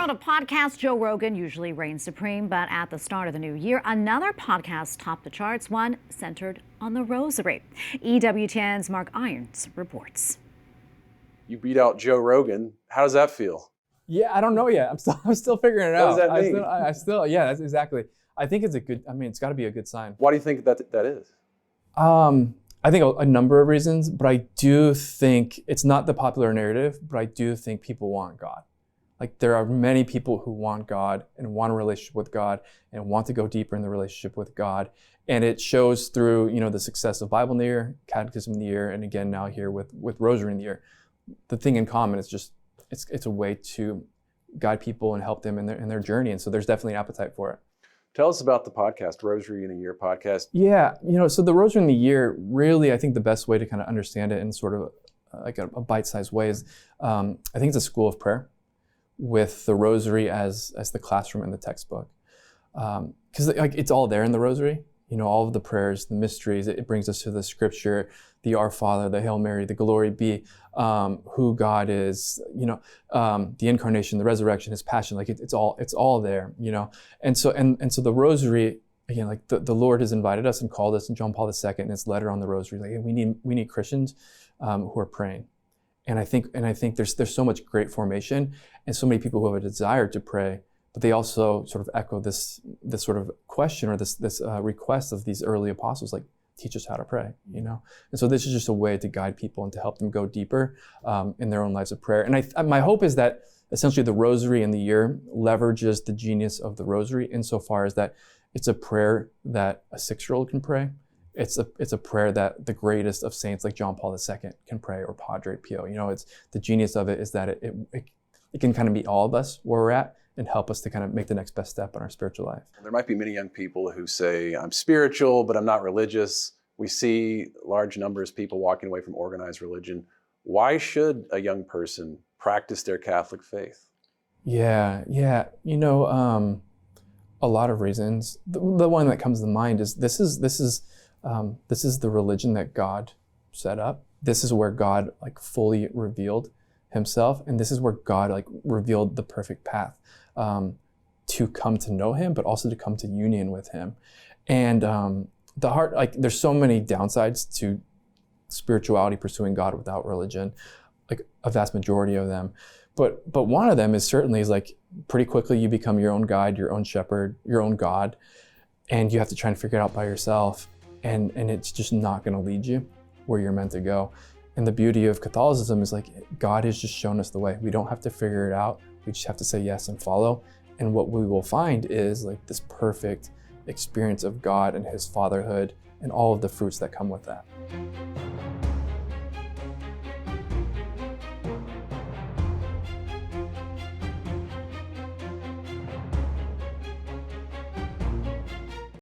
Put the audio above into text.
world of podcasts, Joe Rogan usually reigns supreme, but at the start of the new year, another podcast topped the charts, one centered on the Rosary. EWTN's Mark Irons reports. You beat out Joe Rogan. How does that feel? Yeah, I don't know yet. I'm still figuring it out. What does that mean? I still, yeah, that's exactly. I think it's a good. I mean, it's got to be a good sign. Why do you think that is? I think a number of reasons, but I do think it's not the popular narrative, but I do think people want God. Like, there are many people who want God and want a relationship with God and want to go deeper in the relationship with God. And it shows through, the success of Bible in the Year, Catechism in the Year, and again now here with Rosary in the Year. The thing in common is just, it's a way to guide people and help them in their journey. And so there's definitely an appetite for it. Tell us about the podcast, Rosary in a Year podcast. Yeah, so the Rosary in the Year, really, I think the best way to kind of understand it in sort of like a bite-sized way is, I think it's a school of prayer with the Rosary as the classroom and the textbook. Because it's all there in the Rosary, all of the prayers, the mysteries, it brings us to the scripture, the Our Father, the Hail Mary, the Glory Be, who God is, the incarnation, the resurrection, his passion, like it's all there, And so the Rosary, again, like the Lord has invited us and called us in John Paul II in his letter on the Rosary, like, hey, we need Christians who are praying. And I think there's so much great formation and so many people who have a desire to pray, but they also sort of echo this sort of question or this request of these early apostles, like, teach us how to pray, And so this is just a way to guide people and to help them go deeper in their own lives of prayer. And my hope is that essentially the Rosary in the Year leverages the genius of the Rosary insofar as that it's a prayer that a 6-year-old can pray. It's a prayer that the greatest of saints like John Paul II can pray, or Padre Pio. It's the genius of it is that it can kind of meet all of us where we're at and help us to kind of make the next best step in our spiritual life. There might be many young people who say, I'm spiritual, but I'm not religious. We see large numbers of people walking away from organized religion. Why should a young person practice their Catholic faith? Yeah. A lot of reasons. The one that comes to mind is this is the religion that God set up. This is where God fully revealed himself, and this is where God revealed the perfect path to come to know him, but also to come to union with him. And the heart, there's so many downsides to spirituality, pursuing God without religion, a vast majority of them. But one of them is certainly pretty quickly you become your own guide, your own shepherd, your own God, and you have to try and figure it out by yourself. And it's just not going to lead you where you're meant to go. And the beauty of Catholicism is God has just shown us the way. We don't have to figure it out. We just have to say yes and follow. And what we will find is this perfect experience of God and his fatherhood and all of the fruits that come with that.